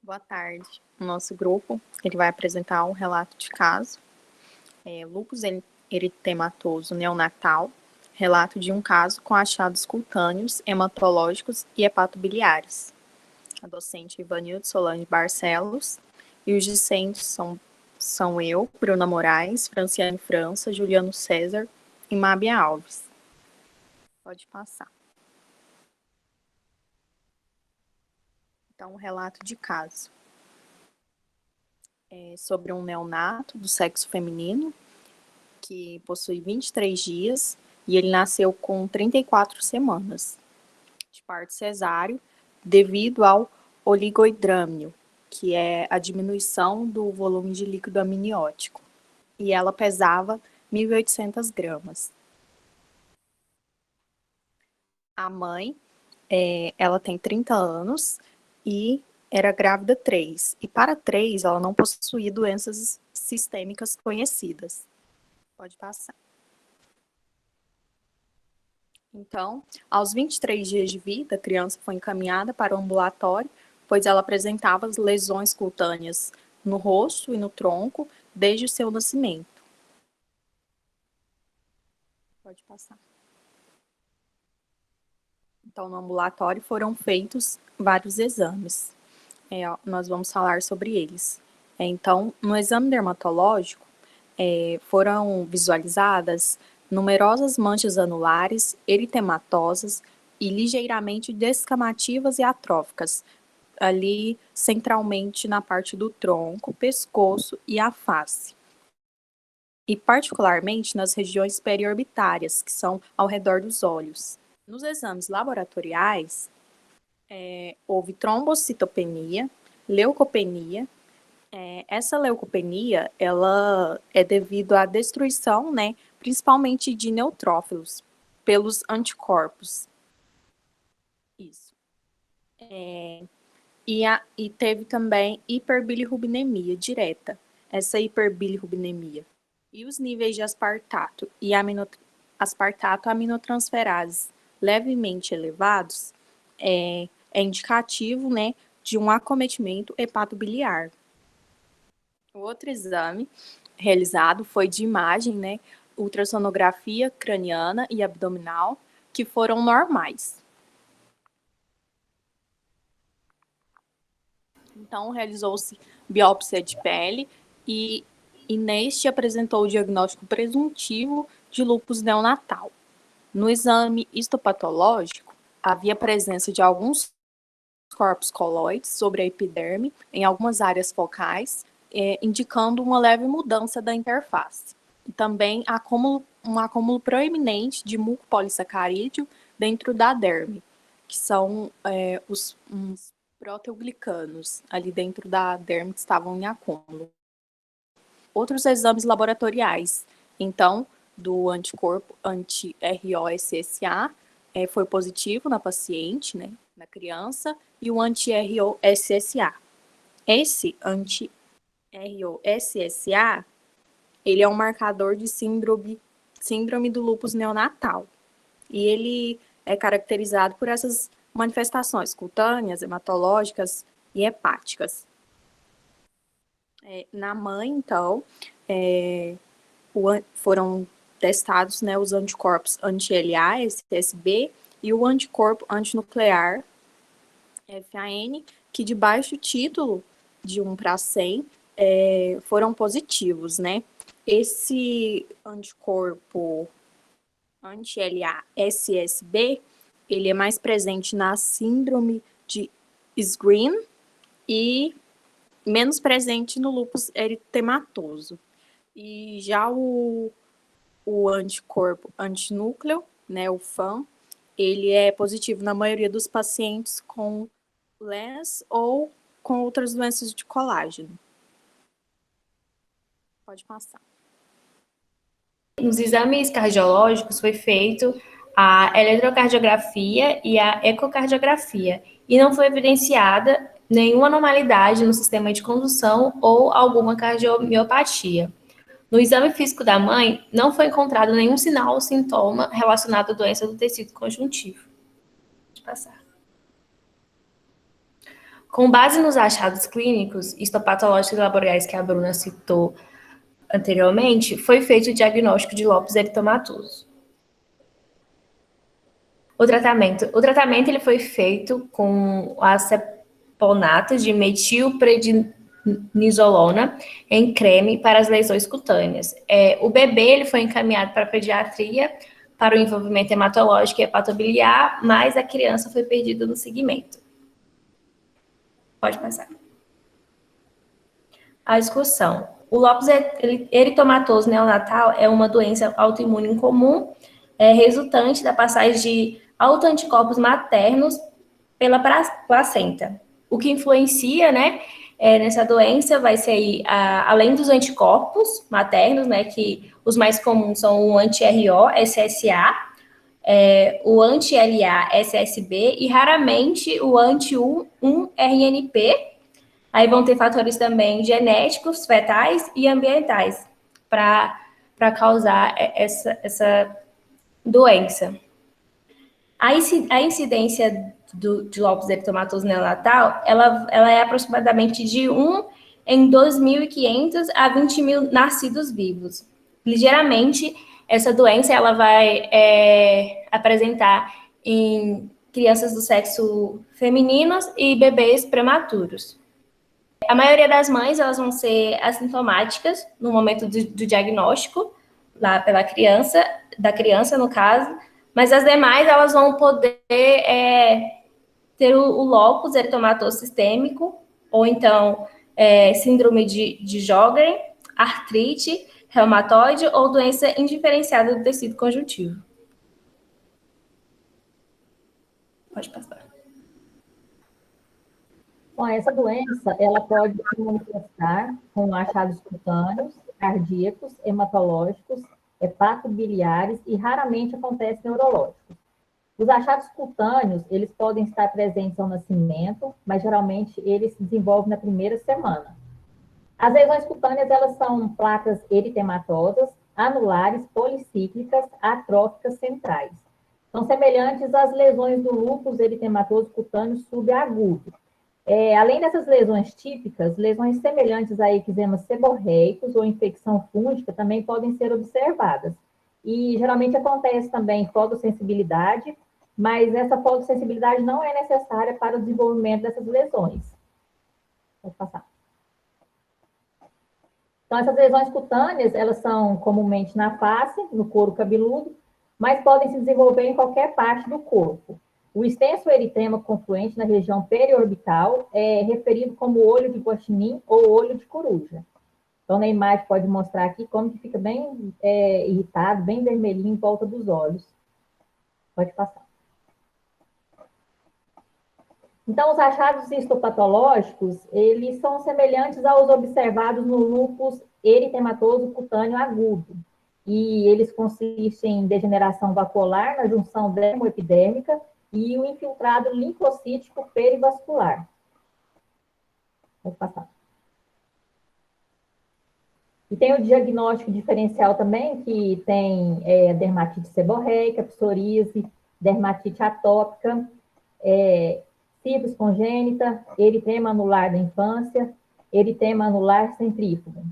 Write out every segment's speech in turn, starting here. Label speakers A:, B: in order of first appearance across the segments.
A: Boa tarde. O nosso grupo ele vai apresentar um relato de caso. Lúpus eritematoso neonatal, relato de um caso com achados cutâneos, hematológicos e hepatobiliares. A docente Ivanilde Solange Barcelos e os discentes são eu, Bruna Moraes, Franciane França, Juliano César e Mábia Alves. Pode passar. Então, um relato de caso. Sobre um neonato do sexo feminino, que possui 23 dias, e ele nasceu com 34 semanas de parto cesáreo, devido ao oligohidrâmio, que é a diminuição do volume de líquido amniótico. E ela pesava 1.800 gramas. A mãe, ela tem 30 anos e era grávida 3. E para 3, ela não possuía doenças sistêmicas conhecidas. Pode passar. Então, aos 23 dias de vida, a criança foi encaminhada para o ambulatório, pois ela apresentava lesões cutâneas no rosto e no tronco desde o seu nascimento. Pode passar. Então, no ambulatório foram feitos vários exames. Nós vamos falar sobre eles. Então, no exame dermatológico, foram visualizadas numerosas manchas anulares, eritematosas e ligeiramente descamativas e atróficas, ali centralmente na parte do tronco, pescoço e a face. E particularmente nas regiões periorbitárias, que são ao redor dos olhos. Nos exames laboratoriais, houve trombocitopenia, leucopenia. Essa leucopenia, ela é devido à destruição, né, principalmente de neutrófilos, pelos anticorpos. Isso. E teve também hiperbilirrubinemia direta, essa hiperbilirrubinemia. E os níveis de aspartato e aminotransferases levemente elevados é indicativo, né, de um acometimento hepatobiliar. O outro exame realizado foi de imagem, né, ultrassonografia craniana e abdominal, que foram normais. Então, realizou-se biópsia de pele e neste apresentou o diagnóstico presuntivo de lúpus neonatal. No exame histopatológico, havia presença de alguns corpos coloides sobre a epiderme em algumas áreas focais, indicando uma leve mudança da interface. E também um acúmulo proeminente de muco polissacarídeo dentro da derme, que são uns proteoglicanos ali dentro da derme que estavam em acúmulo. Outros exames laboratoriais, então, do anticorpo anti-ROSSA foi positivo na paciente, né, na criança, e o anti-ROSSA. Esse anti-ROSSA, ele é um marcador de síndrome do lúpus neonatal. E ele é caracterizado por essas manifestações cutâneas, hematológicas e hepáticas. Na mãe, então, foram testados, né, os anticorpos anti-LA, SSB, e o anticorpo antinuclear, FAN, que de baixo título de 1 para 100 foram positivos, né? Esse anticorpo anti-LA SSB, ele é mais presente na síndrome de Sjögren e menos presente no lúpus eritematoso. E já o anticorpo antinúcleo, né, o FAN, ele é positivo na maioria dos pacientes com LENS ou com outras doenças de colágeno. Pode passar.
B: Nos exames cardiológicos foi feito a eletrocardiografia e a ecocardiografia e não foi evidenciada nenhuma anormalidade no sistema de condução ou alguma cardiomiopatia. No exame físico da mãe, não foi encontrado nenhum sinal ou sintoma relacionado à doença do tecido conjuntivo. Pode passar. Com base nos achados clínicos, histopatológicos e laborais que a Bruna citou anteriormente, foi feito o diagnóstico de lopus eritomatoso. O tratamento ele foi feito com a ceponato de metilprednisolona em creme para as lesões cutâneas. O bebê ele foi encaminhado para a pediatria para o envolvimento hematológico e hepatobiliar, mas a criança foi perdida no seguimento. Pode passar. A discussão. O lopus eritomatoso neonatal é uma doença autoimune incomum, resultante da passagem de autoanticorpos maternos pela placenta. O que influencia, né, nessa doença vai ser aí, além dos anticorpos maternos, né, que os mais comuns são o anti-RO, SSA, o anti-LA, SSB e raramente o anti-1-RNP. Aí vão ter fatores também genéticos, fetais e ambientais para causar essa doença. A incidência de lopus eritomatoso neonatal, ela é aproximadamente de 1 em 2.500 a 20.000 nascidos vivos. Ligeiramente, essa doença ela vai apresentar em crianças do sexo feminino e bebês prematuros. A maioria das mães, elas vão ser assintomáticas no momento do diagnóstico, lá pela criança, da criança, no caso, mas as demais, elas vão poder ter o lopus eritomatoso sistêmico, ou então síndrome de Sjögren, artrite, reumatoide ou doença indiferenciada do tecido conjuntivo. Pode passar.
C: Bom, essa doença, ela pode se manifestar com achados cutâneos, cardíacos, hematológicos, hepatobiliares e raramente acontece neurológicos. Os achados cutâneos, eles podem estar presentes ao nascimento, mas geralmente eles se desenvolvem na primeira semana. As lesões cutâneas, elas são placas eritematosas, anulares, policíclicas, atróficas centrais. São semelhantes às lesões do lúpus eritematoso cutâneo subagudo. Além dessas lesões típicas, lesões semelhantes a eczemas seborreicos ou infecção fúngica também podem ser observadas. E geralmente acontece também fotossensibilidade, mas essa fotossensibilidade não é necessária para o desenvolvimento dessas lesões. Pode passar. Então, essas lesões cutâneas, elas são comumente na face, no couro cabeludo, mas podem se desenvolver em qualquer parte do corpo. O extenso eritema confluente na região periorbital é referido como olho de guaxinim ou olho de coruja. Então, na imagem pode mostrar aqui como que fica bem irritado, bem vermelhinho em volta dos olhos. Pode passar. Então, os achados histopatológicos, eles são semelhantes aos observados no lúpus eritematoso cutâneo agudo. E eles consistem em degeneração vacuolar na junção dermoepidérmica e o infiltrado linfocítico perivascular. Vou passar. E tem o diagnóstico diferencial também, que tem dermatite seborreica, psoríase, dermatite atópica, sífilis congênita, eritema anular da infância, eritema anular centrífugo.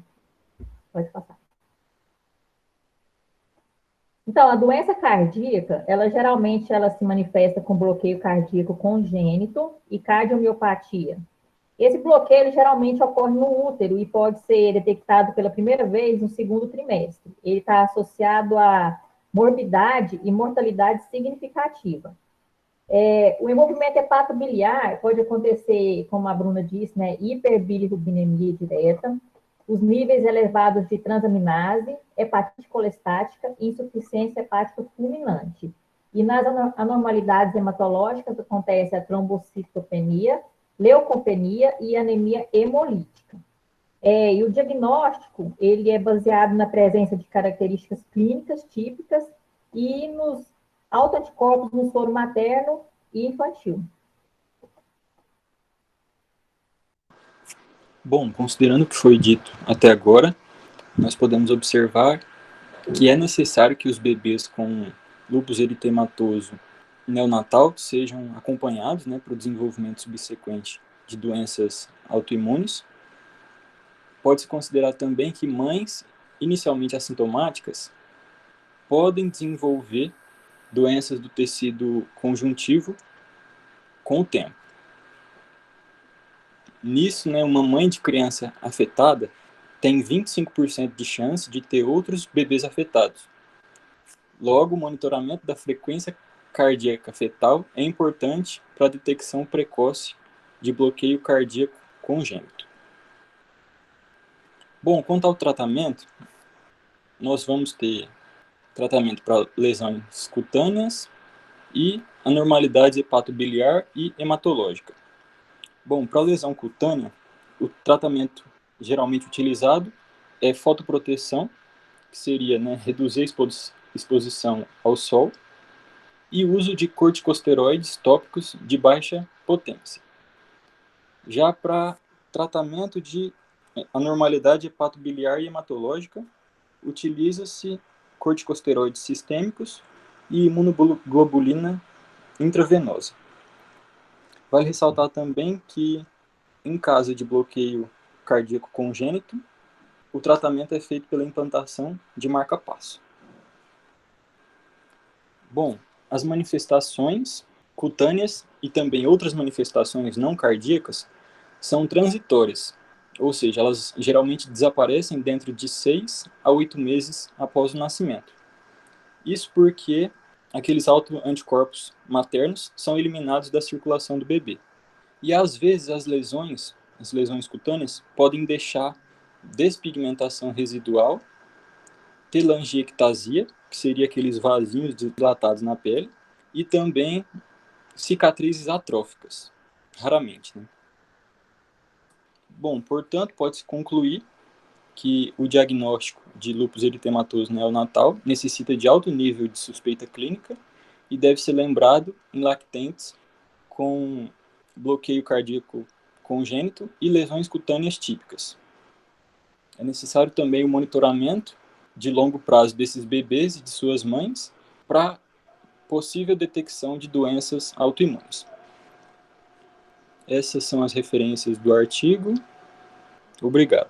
C: Pode passar. Então, a doença cardíaca, ela geralmente se manifesta com bloqueio cardíaco congênito e cardiomiopatia. Esse bloqueio ele geralmente ocorre no útero e pode ser detectado pela primeira vez no segundo trimestre. Ele está associado a morbidade e mortalidade significativa. O envolvimento hepatobiliar pode acontecer, como a Bruna disse, né, hiperbilirrubinemia direta, os níveis elevados de transaminase, hepatite colestática e insuficiência hepática fulminante. E nas anormalidades hematológicas acontece a trombocitopenia, leucopenia e anemia hemolítica. E o diagnóstico, ele é baseado na presença de características clínicas típicas e nos autoanticorpos no soro materno e infantil.
D: Bom, considerando o que foi dito até agora, nós podemos observar que é necessário que os bebês com lúpus eritematoso neonatal sejam acompanhados, né, para o desenvolvimento subsequente de doenças autoimunes. Pode-se considerar também que mães inicialmente assintomáticas podem desenvolver doenças do tecido conjuntivo com o tempo. Nisso, né, uma mãe de criança afetada tem 25% de chance de ter outros bebês afetados. Logo, o monitoramento da frequência cardíaca fetal é importante para a detecção precoce de bloqueio cardíaco congênito. Bom, quanto ao tratamento, nós vamos ter tratamento para lesões cutâneas e anormalidades hepatobiliar e hematológica. Bom, para lesão cutânea, o tratamento geralmente utilizado é fotoproteção, que seria, né, reduzir a exposição ao sol, e uso de corticosteroides tópicos de baixa potência. Já para tratamento de anormalidade hepatobiliar e hematológica, utiliza-se corticosteroides sistêmicos e imunoglobulina intravenosa. Vale ressaltar também que, em caso de bloqueio cardíaco congênito, o tratamento é feito pela implantação de marca-passo. Bom, as manifestações cutâneas e também outras manifestações não cardíacas são transitórias, ou seja, elas geralmente desaparecem dentro de 6 a 8 meses após o nascimento. Isso porque aqueles autoanticorpos maternos são eliminados da circulação do bebê. E às vezes as lesões cutâneas podem deixar despigmentação residual, telangiectasia, que seria aqueles vasinhos dilatados na pele, e também cicatrizes atróficas, raramente, né? Bom, portanto, pode-se concluir que o diagnóstico de lúpus eritematoso neonatal necessita de alto nível de suspeita clínica e deve ser lembrado em lactentes com bloqueio cardíaco congênito e lesões cutâneas típicas. É necessário também o monitoramento de longo prazo desses bebês e de suas mães para possível detecção de doenças autoimunes. Essas são as referências do artigo. Obrigado.